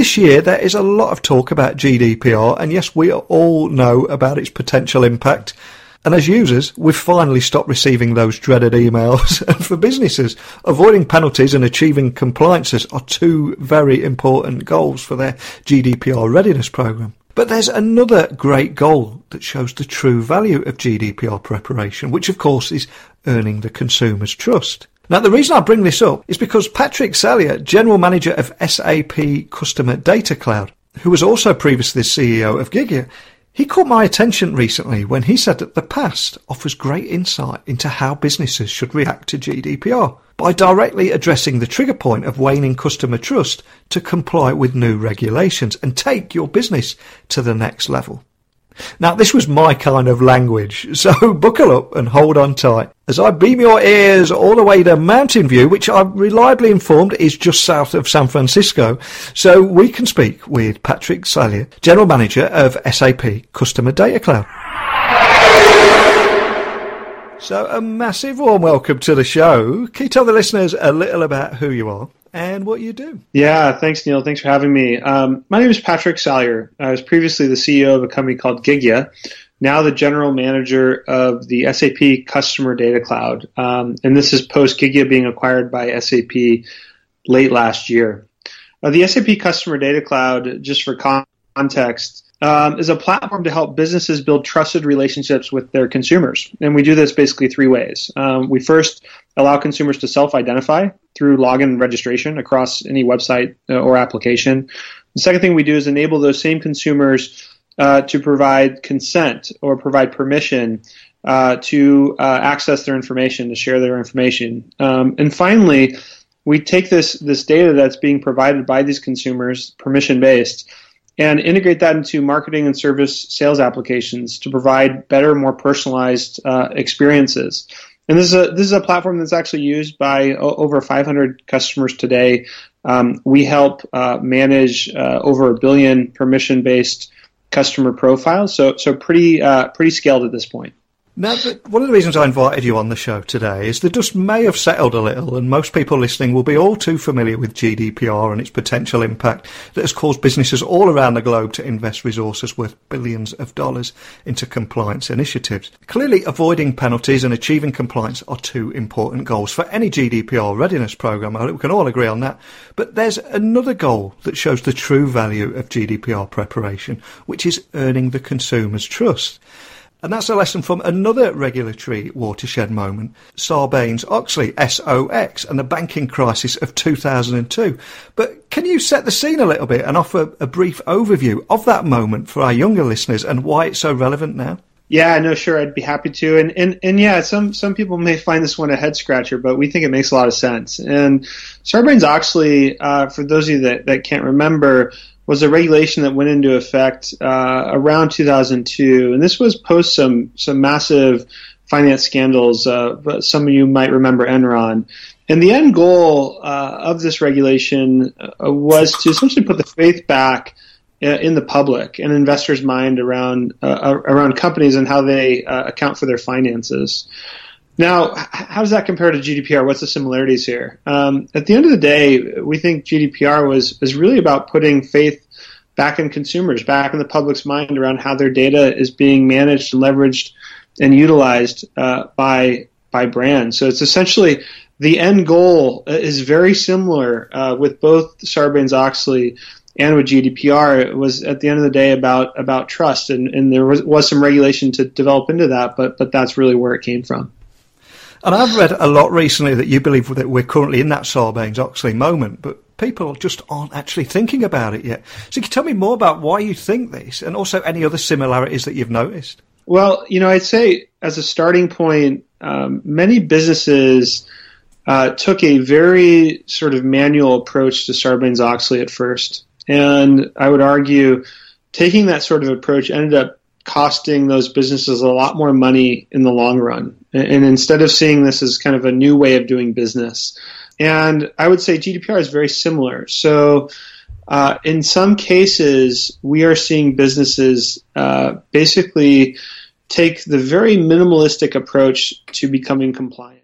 this year, there is a lot of talk about GDPR, and yes, we all know about its potential impact. And as users, we've finally stopped receiving those dreaded emails. And for businesses, avoiding penalties and achieving compliances are two very important goals for their GDPR readiness programme. But there's another great goal that shows the true value of GDPR preparation, which of course is earning the consumer's trust. Now, the reason I bring this up is because Patrick Salyer, General Manager of SAP Customer Data Cloud, who was also previously the CEO of Gigya, he caught my attention recently when he said that the past offers great insight into how businesses should react to GDPR by directly addressing the trigger point of waning customer trust to comply with new regulations and take your business to the next level. Now, this was my kind of language, so buckle up and hold on tight as I beam your ears all the way to Mountain View, which I'm reliably informed is just south of San Francisco, so we can speak with Patrick Salyer, General Manager of SAP Customer Data Cloud. So a massive warm welcome to the show. Can you tell the listeners a little about who you are and what you do? Yeah, thanks, Neil. Thanks for having me. My name is Patrick Salyer. I was previously the CEO of a company called Gigya, now the General Manager of the SAP Customer Data Cloud. And this is post-Gigya being acquired by SAP late last year. The SAP Customer Data Cloud, just for context, is a platform to help businesses build trusted relationships with their consumers. And we do this basically three ways. We first allow consumers to self-identify through login and registration across any website or application. The second thing we do is enable those same consumers to provide consent or provide permission to access their information, to share their information. And finally, we take this data that's being provided by these consumers, permission-based, and integrate that into marketing and service sales applications to provide better, more personalized experiences. And this is a platform that's actually used by over 500 customers today. We help manage over 1 billion permission-based customer profiles, so pretty scaled at this point. Now, one of the reasons I invited you on the show today is the dust may have settled a little, and most people listening will be all too familiar with GDPR and its potential impact that has caused businesses all around the globe to invest resources worth billions of dollars into compliance initiatives. Clearly, avoiding penalties and achieving compliance are two important goals for any GDPR readiness programme. I think we can all agree on that. But there's another goal that shows the true value of GDPR preparation, which is earning the consumer's trust. And that's a lesson from another regulatory watershed moment, Sarbanes-Oxley, SOX, and the banking crisis of 2002. But can you set the scene a little bit and offer a brief overview of that moment for our younger listeners and why it's so relevant now? Yeah, no, sure, I'd be happy to. And yeah, some people may find this one a head scratcher, but we think it makes a lot of sense. And Sarbanes-Oxley, for those of you that can't remember, was a regulation that went into effect around 2002, and this was post some massive finance scandals. But some of you might remember Enron. And the end goal of this regulation was to essentially put the faith back in the public and investors' mind around companies and how they account for their finances. Now, how does that compare to GDPR? What's the similarities here? At the end of the day, we think GDPR was really about putting faith back in consumers, back in the public's mind around how their data is being managed and leveraged and utilized by brands. So it's essentially the end goal is very similar with both Sarbanes-Oxley and with GDPR. It was at the end of the day about trust, and there was some regulation to develop into that, but that's really where it came from. And I've read a lot recently that you believe that we're currently in that Sarbanes-Oxley moment, but people just aren't actually thinking about it yet. So can you tell me more about why you think this and also any other similarities that you've noticed? Well, I'd say as a starting point, many businesses took a very sort of manual approach to Sarbanes-Oxley at first. And I would argue taking that sort of approach ended up costing those businesses a lot more money in the long run. And instead of seeing this as kind of a new way of doing business. And I would say GDPR is very similar. So in some cases, we are seeing businesses basically take the very minimalistic approach to becoming compliant.